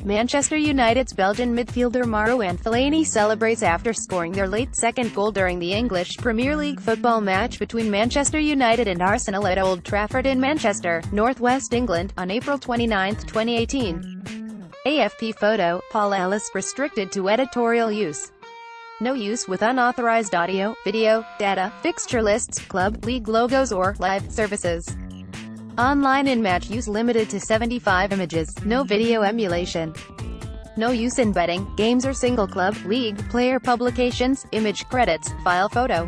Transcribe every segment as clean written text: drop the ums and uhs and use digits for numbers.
Manchester United's Belgian midfielder Marouane Fellaini celebrates after scoring their late second goal during the English Premier League football match between Manchester United and Arsenal at Old Trafford in Manchester, northwest England, on April 29, 2018. AFP photo, Paul ELLIS, restricted to editorial use. No use with unauthorized audio, video, data, fixture lists, club, league logos or live services. Online in-match use limited to 75 images, no video emulation. No use in betting, games or single club, league, player publications, image credits, file photo.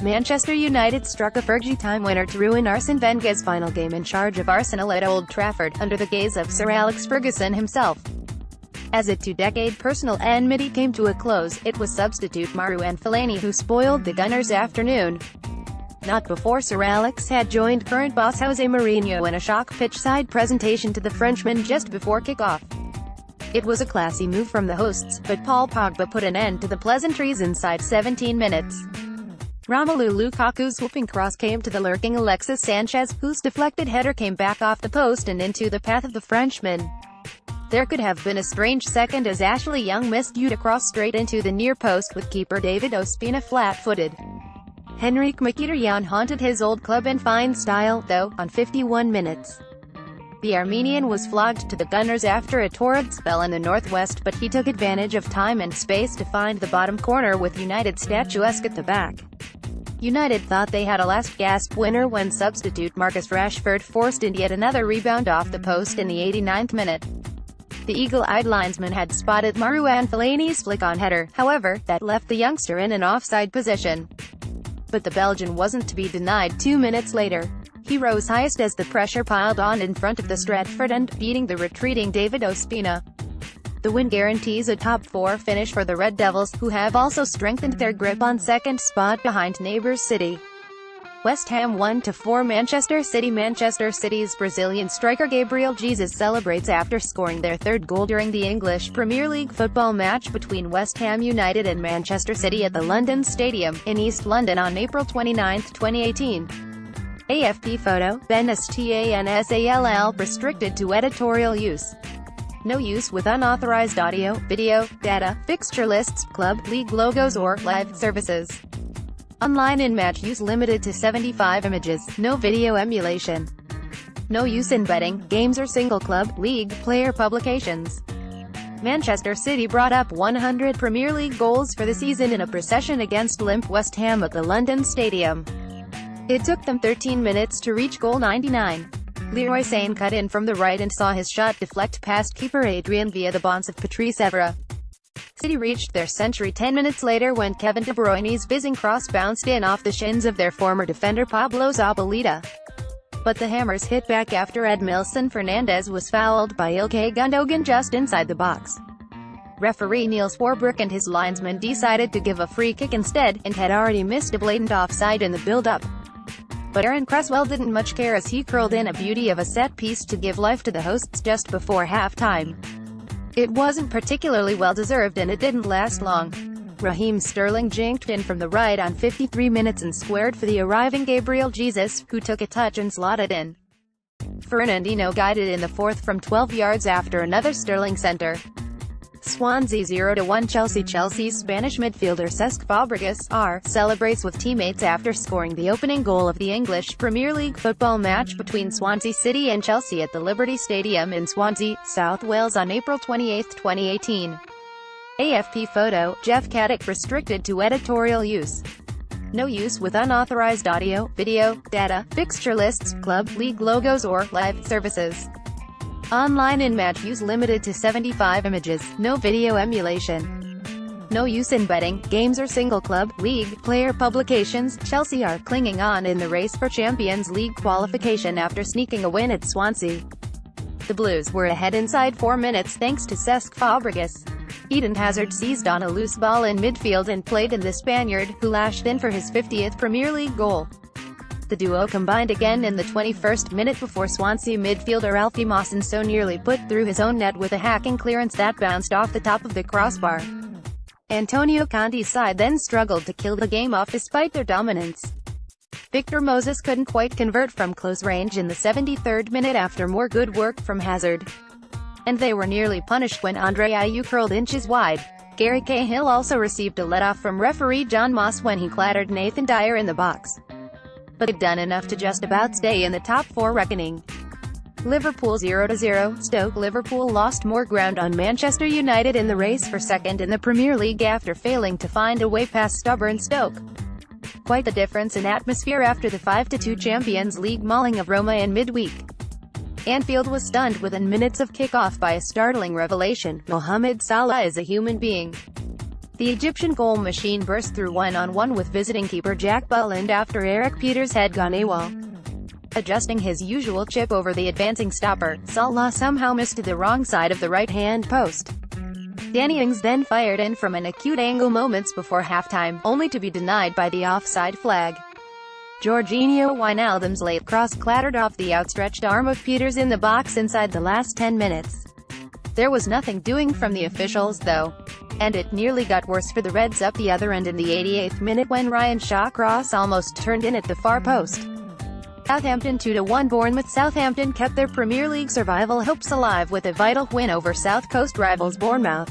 Manchester United struck a Fergie time winner to ruin Arsene Wenger's final game in charge of Arsenal at Old Trafford, under the gaze of Sir Alex Ferguson himself. As a two-decade personal enmity came to a close, it was substitute Marouane Fellaini who spoiled the Gunners' afternoon. Not before Sir Alex had joined current boss Jose Mourinho in a shock pitch-side presentation to the Frenchman just before kick-off. It was a classy move from the hosts, but Paul Pogba put an end to the pleasantries inside 17 minutes. Romelu Lukaku's whooping cross came to the lurking Alexis Sanchez, whose deflected header came back off the post and into the path of the Frenchman. There could have been a strange second as Ashley Young missed a cross straight into the near post with keeper David Ospina flat-footed. Henrik Mkhitaryan haunted his old club in fine style, though, on 51 minutes. The Armenian was flogged to the Gunners after a torrid spell in the northwest, but he took advantage of time and space to find the bottom corner with United statuesque at the back. United thought they had a last-gasp winner when substitute Marcus Rashford forced in yet another rebound off the post in the 89th minute. The eagle-eyed linesman had spotted Marouane Fellaini's flick-on header, however, that left the youngster in an offside position. But the Belgian wasn't to be denied 2 minutes later. He rose highest as the pressure piled on in front of the Stretford end, beating the retreating David Ospina. The win guarantees a top-4 finish for the Red Devils, who have also strengthened their grip on second spot behind neighbours City. West Ham 1-4 Manchester City. Manchester City's Brazilian striker Gabriel Jesus celebrates after scoring their third goal during the English Premier League football match between West Ham United and Manchester City at the London Stadium, in East London on April 29, 2018. AFP photo, BENSTANSALL, restricted to editorial use. No use with unauthorized audio, video, data, fixture lists, club, league logos or live services. Online in-match use limited to 75 images, no video emulation. No use in betting, games or single club, league, player publications. Manchester City brought up 100 Premier League goals for the season in a procession against limp West Ham at the London Stadium. It took them 13 minutes to reach goal 99. Leroy Sane cut in from the right and saw his shot deflect past keeper Adrian via the bonds of Patrice Evra. City reached their century 10 minutes later when Kevin De Bruyne's whizzing cross bounced in off the shins of their former defender Pablo Zabaleta. But the Hammers hit back after Edmilson Fernandez was fouled by Ilkay Gundogan just inside the box. Referee Niels Warbrick and his linesman decided to give a free kick instead, and had already missed a blatant offside in the build-up. But Aaron Cresswell didn't much care as he curled in a beauty of a set-piece to give life to the hosts just before half-time. It wasn't particularly well-deserved and it didn't last long. Raheem Sterling jinked in from the right on 53 minutes and squared for the arriving Gabriel Jesus, who took a touch and slotted in. Fernandinho guided in the fourth from 12 yards after another Sterling centre. Swansea 0-1 Chelsea. Chelsea's Spanish midfielder Cesc Fabregas celebrates with teammates after scoring the opening goal of the English Premier League football match between Swansea City and Chelsea at the Liberty Stadium in Swansea, South Wales on April 28, 2018. AFP photo, Jeff Caddick, restricted to editorial use. No use with unauthorized audio, video, data, fixture lists, club, league logos or live services. Online in-match use limited to 75 images, no video emulation. No use in betting, games or single club, league, player publications. Chelsea are clinging on in the race for Champions League qualification after sneaking a win at Swansea. The Blues were ahead inside 4 minutes thanks to Cesc Fabregas. Eden Hazard seized on a loose ball in midfield and played in the Spaniard, who lashed in for his 50th Premier League goal. The duo combined again in the 21st minute before Swansea midfielder Alfie Mawson so nearly put through his own net with a hacking clearance that bounced off the top of the crossbar. Antonio Conte's side then struggled to kill the game off despite their dominance. Victor Moses couldn't quite convert from close range in the 73rd minute after more good work from Hazard. and they were nearly punished when Andre Ayew curled inches wide. Gary Cahill also received a let-off from referee John Moss when he clattered Nathan Dyer in the box, but they'd done enough to just about stay in the top four reckoning. Liverpool 0-0, Stoke. Liverpool lost more ground on Manchester United in the race for second in the Premier League after failing to find a way past stubborn Stoke. Quite the difference in atmosphere after the 5-2 Champions League mauling of Roma in midweek. Anfield was stunned within minutes of kickoff by a startling revelation: Mohamed Salah is a human being. The Egyptian goal machine burst through one-on-one with visiting keeper Jack Butland after Eric Peters had gone AWOL. Adjusting his usual chip over the advancing stopper, Salah somehow missed the wrong side of the right-hand post. Danny Ings then fired in from an acute angle moments before halftime, only to be denied by the offside flag. Jorginho Wijnaldum's late cross clattered off the outstretched arm of Peters in the box inside the last 10 minutes. There was nothing doing from the officials though, and it nearly got worse for the Reds up the other end in the 88th minute when Ryan Shaw's cross almost turned in at the far post. Southampton 2-1. Bournemouth. Southampton kept their Premier League survival hopes alive with a vital win over South Coast rivals Bournemouth.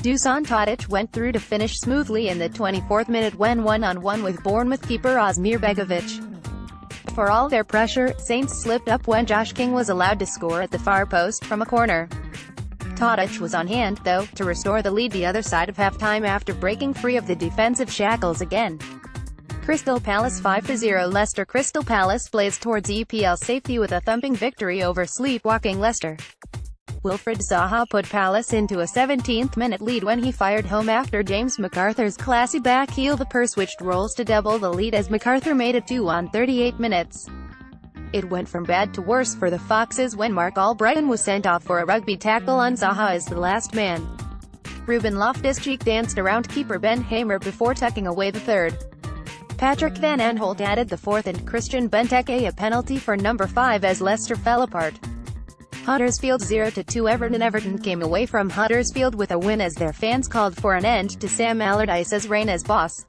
Dusan Tadic went through to finish smoothly in the 24th minute when one-on-one with Bournemouth keeper Asmir Begovic. For all their pressure, Saints slipped up when Josh King was allowed to score at the far post from a corner. Tadic was on hand, though, to restore the lead the other side of halftime after breaking free of the defensive shackles again. Crystal Palace 5-0. Leicester. Crystal Palace blazed towards EPL safety with a thumping victory over sleepwalking Leicester. Wilfried Zaha put Palace into a 17th-minute lead when he fired home after James McArthur's classy back heel. The pair switched roles to double the lead as McArthur made it 2 on 38 minutes. It went from bad to worse for the Foxes when Mark Albrighton was sent off for a rugby tackle on Zaha as the last man. Ruben Loftus-Cheek danced around keeper Ben Hamer before tucking away the third. Patrick Van Aanholt added the fourth and Christian Benteke a penalty for number 5 as Leicester fell apart. Huddersfield 0-2. Everton came away from Huddersfield with a win as their fans called for an end to Sam Allardyce's reign as boss.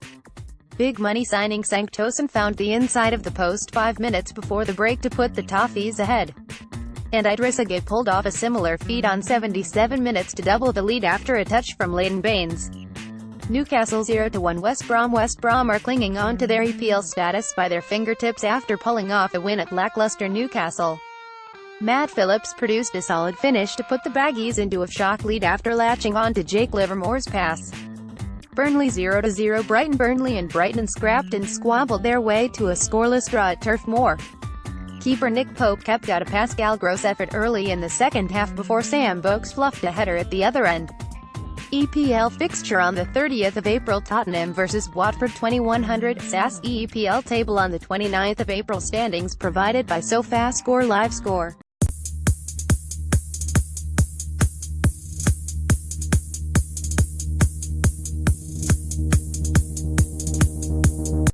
Big money signing Cenk Tosun found the inside of the post 5 minutes before the break to put the Toffees ahead. And Idrissa Gueye pulled off a similar feat on 77 minutes to double the lead after a touch from Leighton Baines. Newcastle 0-1. West Brom. West Brom are clinging on to their EPL status by their fingertips after pulling off a win at lackluster Newcastle. Matt Phillips produced a solid finish to put the Baggies into a shock lead after latching on to Jake Livermore's pass. Burnley 0-0. Brighton. Burnley and Brighton scrapped and squabbled their way to a scoreless draw at Turf Moor. Keeper Nick Pope kept out a Pascal Gross effort early in the second half before Sam Vokes fluffed a header at the other end. EPL fixture on the 30th of April. Tottenham vs Watford 2100. SAS EPL table on the 29th of April. Standings provided by SofaScore Live Score.